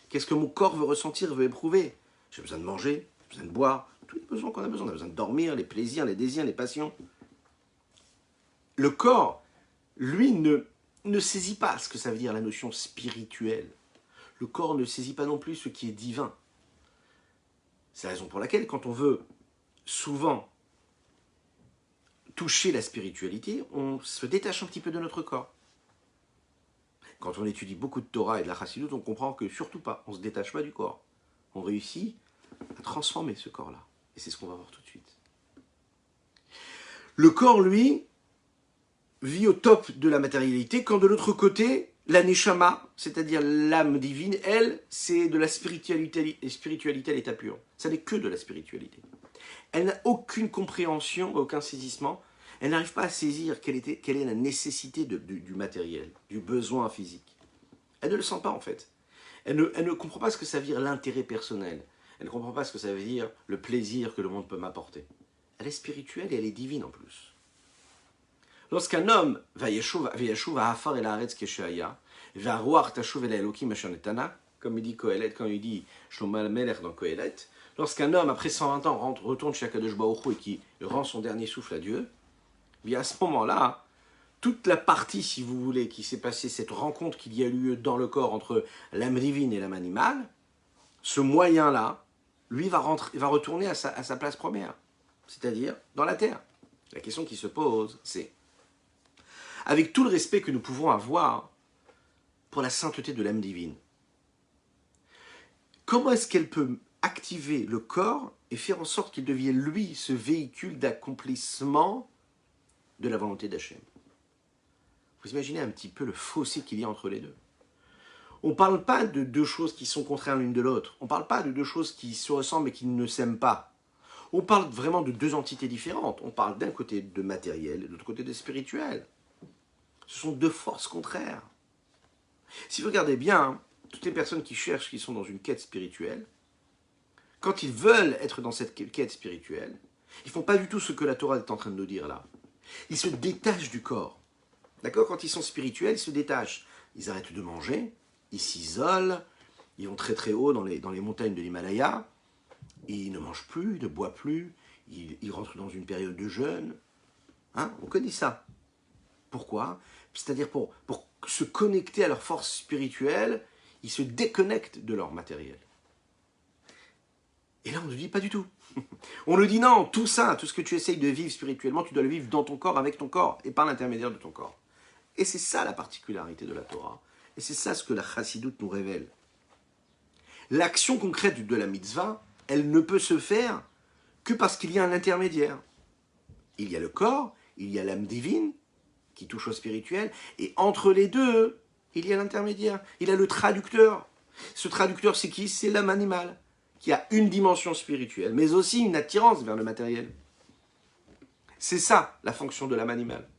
Qu'est-ce que mon corps veut ressentir, veut éprouver? J'ai besoin de manger, j'ai besoin de boire, tous les besoins qu'on a besoin. On a besoin de dormir, les plaisirs, les désirs, les passions. Le corps, lui, ne saisit pas ce que ça veut dire la notion spirituelle. Le corps ne saisit pas non plus ce qui est divin. C'est la raison pour laquelle, quand on veut souvent toucher la spiritualité, on se détache un petit peu de notre corps. Quand on étudie beaucoup de Torah et de la Chassidut, on comprend que surtout pas, on ne se détache pas du corps. On réussit à transformer ce corps-là. Et c'est ce qu'on va voir tout de suite. Le corps, lui, vit au top de la matérialité, quand de l'autre côté, la Neshama, c'est-à-dire l'âme divine, elle, c'est de la spiritualité à l'état pur. Ça n'est que de la spiritualité. Elle n'a aucune compréhension, aucun saisissement. Elle n'arrive pas à saisir quelle est la nécessité du matériel, du besoin physique. Elle ne le sent pas en fait. Elle ne comprend pas ce que ça veut dire l'intérêt personnel. Elle ne comprend pas ce que ça veut dire le plaisir que le monde peut m'apporter. Elle est spirituelle et elle est divine en plus. Lorsqu'un homme va yeshuv ha'afar el haaretz kesheaya, ve'aruach tashuv el Elokim asher netana, comme il dit Kohelet, quand il dit Shlomo HaMelech dans Kohelet, lorsqu'un homme après 120 ans retourne chez Akadosh Baruch Hu et qui rend son dernier souffle à Dieu, bien à ce moment-là, toute la partie, si vous voulez, qui s'est passée, cette rencontre qu'il y a eu lieu dans le corps entre l'âme divine et l'âme animale, ce moyen-là, lui va retourner à sa place première, c'est-à-dire dans la terre. La question qui se pose, c'est, avec tout le respect que nous pouvons avoir pour la sainteté de l'âme divine, comment est-ce qu'elle peut activer le corps et faire en sorte qu'il devienne, lui, ce véhicule d'accomplissement de la volonté d'Hachem? Vous imaginez un petit peu le fossé qu'il y a entre les deux. On ne parle pas de deux choses qui sont contraires l'une de l'autre. On ne parle pas de deux choses qui se ressemblent et qui ne s'aiment pas. On parle vraiment de deux entités différentes. On parle d'un côté de matériel et de l'autre côté de spirituel. Ce sont deux forces contraires. Si vous regardez bien, toutes les personnes qui cherchent, qui sont dans une quête spirituelle, quand ils veulent être dans cette quête spirituelle, ils ne font pas du tout ce que la Torah est en train de nous dire là. Ils se détachent du corps. D'accord? Quand ils sont spirituels, ils se détachent. Ils arrêtent de manger, ils s'isolent, ils vont très très haut dans les montagnes de l'Himalaya, ils ne mangent plus, ils ne boivent plus, ils rentrent dans une période de jeûne. Hein? On connaît ça. Pourquoi? C'est-à-dire pour se connecter à leur force spirituelle, ils se déconnectent de leur matériel. Et là, on ne dit pas du tout. On nous dit non, tout ça, tout ce que tu essayes de vivre spirituellement, tu dois le vivre dans ton corps, avec ton corps, et par l'intermédiaire de ton corps. Et c'est ça la particularité de la Torah. Et c'est ça ce que la Chassidut nous révèle. L'action concrète de la mitzvah, elle ne peut se faire que parce qu'il y a un intermédiaire. Il y a le corps, il y a l'âme divine, qui touche au spirituel, et entre les deux, il y a l'intermédiaire. Il y a le traducteur. Ce traducteur, c'est qui? C'est l'âme animale, qui a une dimension spirituelle, mais aussi une attirance vers le matériel. C'est ça, la fonction de l'âme animale.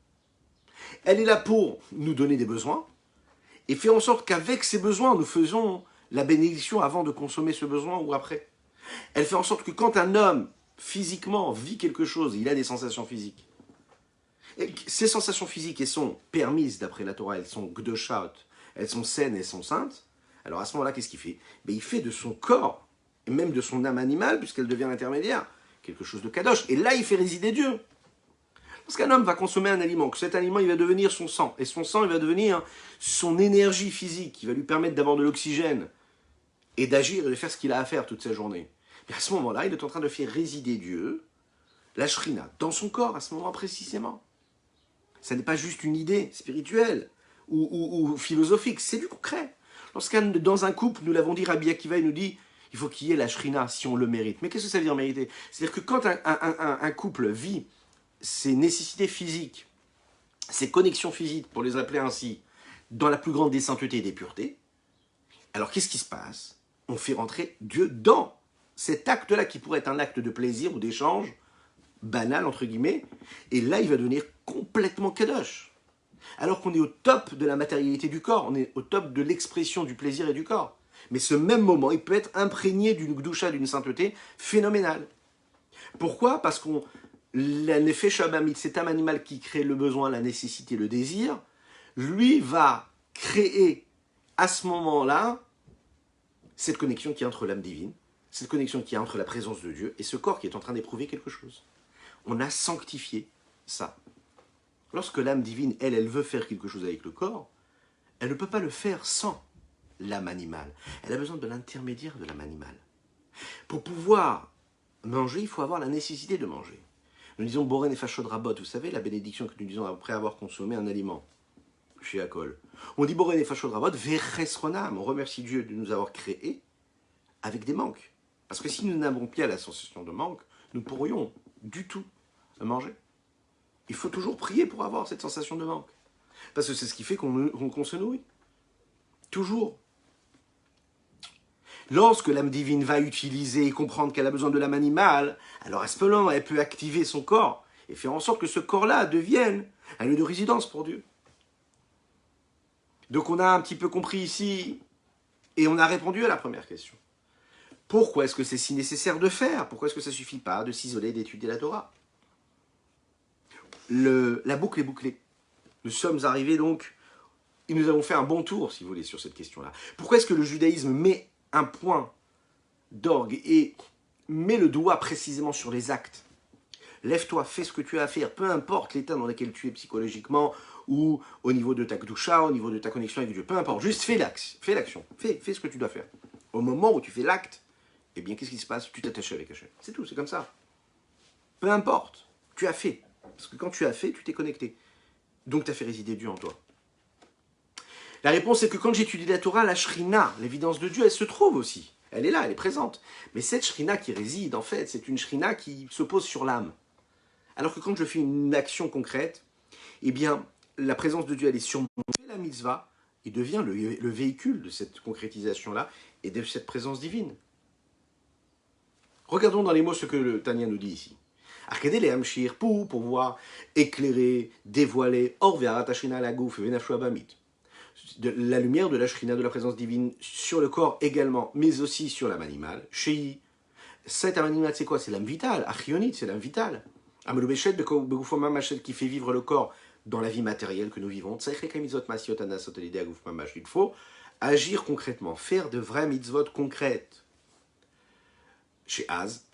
Elle est là pour nous donner des besoins, et faire en sorte qu'avec ces besoins, nous faisons la bénédiction avant de consommer ce besoin ou après. Elle fait en sorte que quand un homme, physiquement, vit quelque chose, il a des sensations physiques. Et ces sensations physiques, elles sont permises d'après la Torah, elles sont gdoshat, elles sont saines, elles sont saintes. Alors à ce moment-là, qu'est-ce qu'il fait? Il fait de son corps, et même de son âme animale, puisqu'elle devient l'intermédiaire, quelque chose de kadosh. Et là, il fait résider Dieu. Lorsqu'un homme va consommer un aliment, que cet aliment il va devenir son sang, et son sang il va devenir son énergie physique, qui va lui permettre d'avoir de l'oxygène, et d'agir et de faire ce qu'il a à faire toute sa journée. Et à ce moment-là, il est en train de faire résider Dieu, la Shrina, dans son corps, à ce moment précisément. Ça n'est pas juste une idée spirituelle ou philosophique, c'est du concret. Dans un couple, nous l'avons dit, Rabbi Akiva, il nous dit, il faut qu'il y ait la Shrina si on le mérite. Mais qu'est-ce que ça veut dire mériter? C'est-à-dire que quand un couple vit ses nécessités physiques, ses connexions physiques, pour les appeler ainsi, dans la plus grande des saintetés et des puretés, alors qu'est-ce qui se passe? On fait rentrer Dieu dans cet acte-là qui pourrait être un acte de plaisir ou d'échange, banal entre guillemets, et là il va devenir complètement kadosh. Alors qu'on est au top de la matérialité du corps, on est au top de l'expression du plaisir et du corps. Mais ce même moment, il peut être imprégné d'une gdoucha, d'une sainteté phénoménale. Pourquoi? Parce qu'on nefesh habamit, cette âme animale qui crée le besoin, la nécessité, le désir, lui va créer à ce moment-là cette connexion qui est entre l'âme divine, cette connexion qui est entre la présence de Dieu et ce corps qui est en train d'éprouver quelque chose. On a sanctifié ça. Lorsque l'âme divine, elle veut faire quelque chose avec le corps, elle ne peut pas le faire sans l'âme animale. Elle a besoin de l'intermédiaire de l'âme animale. Pour pouvoir manger, il faut avoir la nécessité de manger. Nous disons Boré Nefashod Rabot, vous savez, la bénédiction que nous disons après avoir consommé un aliment chez Akol. On dit Boré Nefashod Rabot, Veresronam, on remercie Dieu de nous avoir créés avec des manques. Parce que si nous n'avons pas la sensation de manque, nous pourrions du tout manger. Il faut toujours prier pour avoir cette sensation de manque. Parce que c'est ce qui fait qu'on se nourrit. Toujours. Lorsque l'âme divine va utiliser et comprendre qu'elle a besoin de l'âme animale, alors à ce moment, elle peut activer son corps et faire en sorte que ce corps-là devienne un lieu de résidence pour Dieu. Donc on a un petit peu compris ici et on a répondu à la première question. Pourquoi est-ce que c'est si nécessaire de faire? Pourquoi est-ce que ça ne suffit pas de s'isoler, d'étudier la Torah? La boucle est bouclée. Nous sommes arrivés donc, et nous avons fait un bon tour, si vous voulez, sur cette question-là. Pourquoi est-ce que le judaïsme met un point d'orgue et met le doigt précisément sur les actes? Lève-toi, fais ce que tu as à faire, peu importe l'état dans lequel tu es psychologiquement, ou au niveau de ta kdusha, au niveau de ta connexion avec Dieu, peu importe, juste fais l'action, fais ce que tu dois faire. Au moment où tu fais l'acte, eh bien, qu'est-ce qui se passe? Tu t'attaches avec Hachem. C'est tout, c'est comme ça. Peu importe, tu as fait. Parce que quand tu as fait, tu t'es connecté. Donc, tu as fait résider Dieu en toi. La réponse est que quand j'étudie la Torah, la Shrina, l'évidence de Dieu, elle se trouve aussi. Elle est là, elle est présente. Mais cette Shrina qui réside, en fait, c'est une Shrina qui se pose sur l'âme. Alors que quand je fais une action concrète, eh bien, la présence de Dieu, elle est sur moi. La mitzvah, il devient le véhicule de cette concrétisation-là et de cette présence divine. Regardons dans les mots ce que le Tanya nous dit ici. Arkedele Amshir, pour pouvoir éclairer, dévoiler, or ve'aratashina la gouf ve'nafshu abamit. La lumière de la Shrina, de la présence divine, sur le corps également, mais aussi sur l'âme animale. Shei, cette âme animale, c'est quoi? C'est l'âme vitale. Achionit, c'est l'âme vitale. Amelobeshet, begoufo mamachet, qui fait vivre le corps dans la vie matérielle que nous vivons. Il faut agir concrètement, faire de vraies mitzvot concrètes. Chez Az,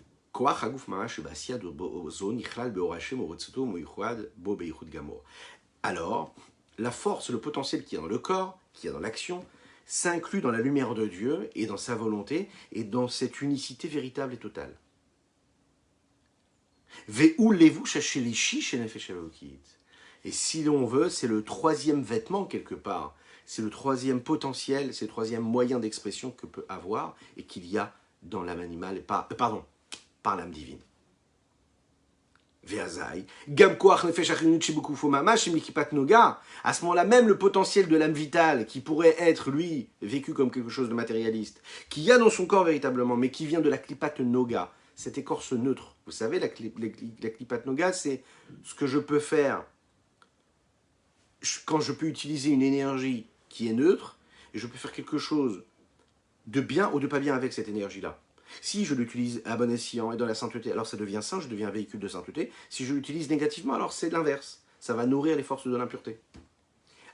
alors, la force, le potentiel qui est dans le corps, qui est dans l'action, s'inclut dans la lumière de Dieu et dans sa volonté et dans cette unicité véritable et totale. Et si l'on veut, c'est le troisième vêtement quelque part, c'est le troisième potentiel, c'est le troisième moyen d'expression que peut avoir et qu'il y a dans l'âme animale, et par l'âme divine. À ce moment-là, même le potentiel de l'âme vitale, qui pourrait être, lui, vécu comme quelque chose de matérialiste, qui y a dans son corps véritablement, mais qui vient de la klipat noga, cette écorce neutre. Vous savez, la klipat noga, c'est ce que je peux faire quand je peux utiliser une énergie qui est neutre, et je peux faire quelque chose de bien ou de pas bien avec cette énergie-là. Si je l'utilise à bon escient et dans la sainteté, alors ça devient saint, je deviens un véhicule de sainteté. Si je l'utilise négativement, alors c'est l'inverse. Ça va nourrir les forces de l'impureté.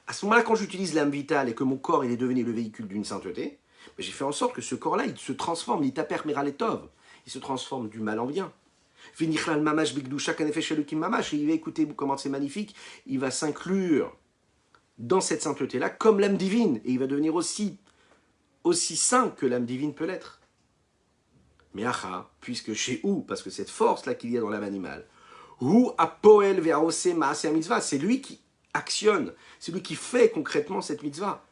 À ce moment-là, quand j'utilise l'âme vitale et que mon corps il est devenu le véhicule d'une sainteté, j'ai fait en sorte que ce corps-là, il se transforme, il taper meraletov, il se transforme du mal en bien. Vinichlal mamash bigdusha kanefesh elokim mamash. Et il va écouter comment c'est magnifique. Il va s'inclure dans cette sainteté-là comme l'âme divine. Et il va devenir aussi saint que l'âme divine peut l'être. Mais acha, puisque chez où, parce que cette force-là qu'il y a dans l'âme animale, ou apoel ve'aose ma'ase mitzvah, c'est lui qui actionne, c'est lui qui fait concrètement cette mitzvah.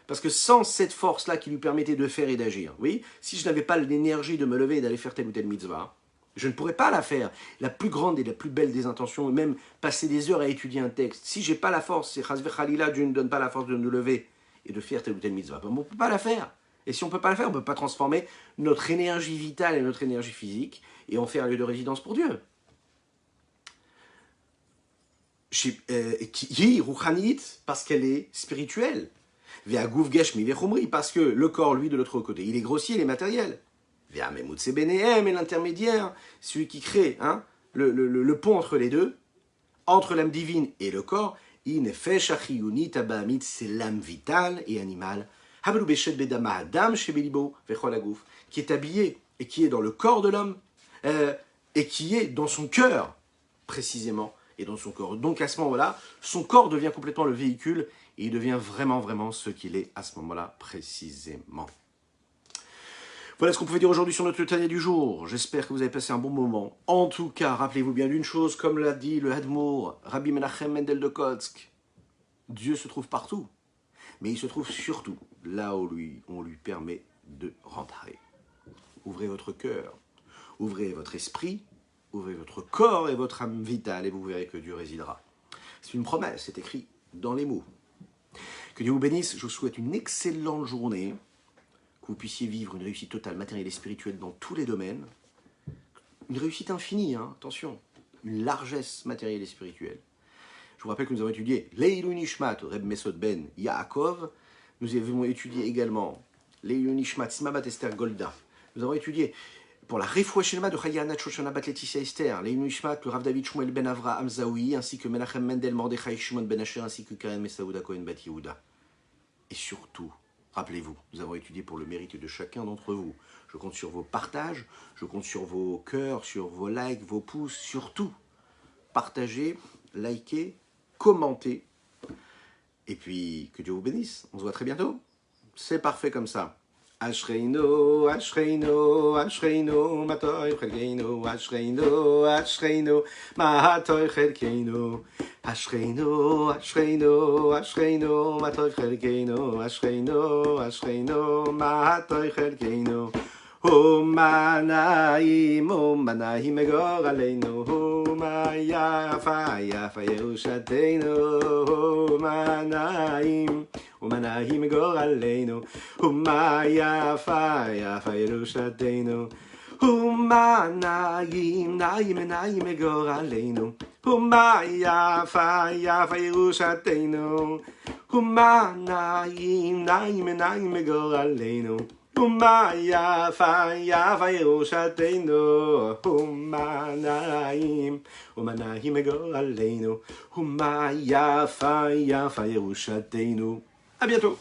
Parce que sans cette force-là qui lui permettait de faire et d'agir, oui, si je n'avais pas l'énergie de me lever et d'aller faire telle ou telle mitzvah, je ne pourrais pas la faire. La plus grande et la plus belle des intentions, même passer des heures à étudier un texte, si je n'ai pas la force, si Chas v'Chalila, Dieu ne donne pas la force de nous lever et de faire telle ou telle mitzvah, on ne peut pas la faire. Et si on ne peut pas le faire, on ne peut pas transformer notre énergie vitale et notre énergie physique et en faire un lieu de résidence pour Dieu. Qui rouchanit, parce qu'elle est spirituelle. Ve'agouf geshmi ve'chomri, parce que le corps, lui, de l'autre côté, il est grossier, il est matériel. Ve'amemutse benehem, et l'intermédiaire, celui qui crée le pont entre les deux, entre l'âme divine et le corps, inefesh achiyunit abahamit, c'est l'âme vitale et animale, qui est habillé et qui est dans le corps de l'homme et qui est dans son cœur précisément et dans son corps. Donc à ce moment-là, son corps devient complètement le véhicule et il devient vraiment ce qu'il est à ce moment-là précisément. Voilà ce qu'on pouvait dire aujourd'hui sur notre Tanya du jour. J'espère que vous avez passé un bon moment. En tout cas, rappelez-vous bien d'une chose, comme l'a dit le Hadmour, Rabbi Menachem Mendel de Kotsk, Dieu se trouve partout. Mais il se trouve surtout là où on lui permet de rentrer. Ouvrez votre cœur, ouvrez votre esprit, ouvrez votre corps et votre âme vitale et vous verrez que Dieu résidera. C'est une promesse, c'est écrit dans les mots. Que Dieu vous bénisse, je vous souhaite une excellente journée, que vous puissiez vivre une réussite totale, matérielle et spirituelle dans tous les domaines. Une réussite infinie, hein, attention, une largesse matérielle et spirituelle. Je vous rappelle que nous avons étudié Leilou Nishmat, Reb Mesod Ben Yaakov. Nous avons étudié également Leilou Nishmat, Simabat Esther Golda. Nous avons étudié pour la Refoua Shelma de Chayanat Shoshana Bat Laetitia Esther, Leilou Nishmat, le Rav David Shmuel Ben Avraham Zaoui, ainsi que Menachem Mendel Mordechai Shimon Ben Asher, ainsi que Karen Messaouda Cohen Bat Yehuda. Et surtout, rappelez-vous, nous avons étudié pour le mérite de chacun d'entre vous. Je compte sur vos partages, je compte sur vos cœurs, sur vos likes, vos pouces, surtout. Partagez, likez, commentez. Et puis, que Dieu vous bénisse. On se voit très bientôt. C'est parfait comme ça. Ashreino, Ashreino, Ashreino, Matoy Chelkeino, Ashreino, Ashreino, Matoy Chelkeino, Ashreino, Ashreino, Ashreino, Matoy Chelkeino, Ashreino, Ashreino, Matoy Chelkeino. Omanaim, Omanaim Egor Aleinu, Omayafa, Yafa Yerushateinu, Omanaim, Omanaim Egor Aleinu, Omayafa, Yafa Yerushateinu, Omanaim, Naim, Naim Egor Aleinu, Omayafa, Yafa Yerushateinu, Omanaim, Naim, Naim Egor Aleinu. Yafa, Yafa Yerushateinu, Umanaim, Umanaim Egor Aleinu, Yafa, Yafa Yerushateinu. À bientôt.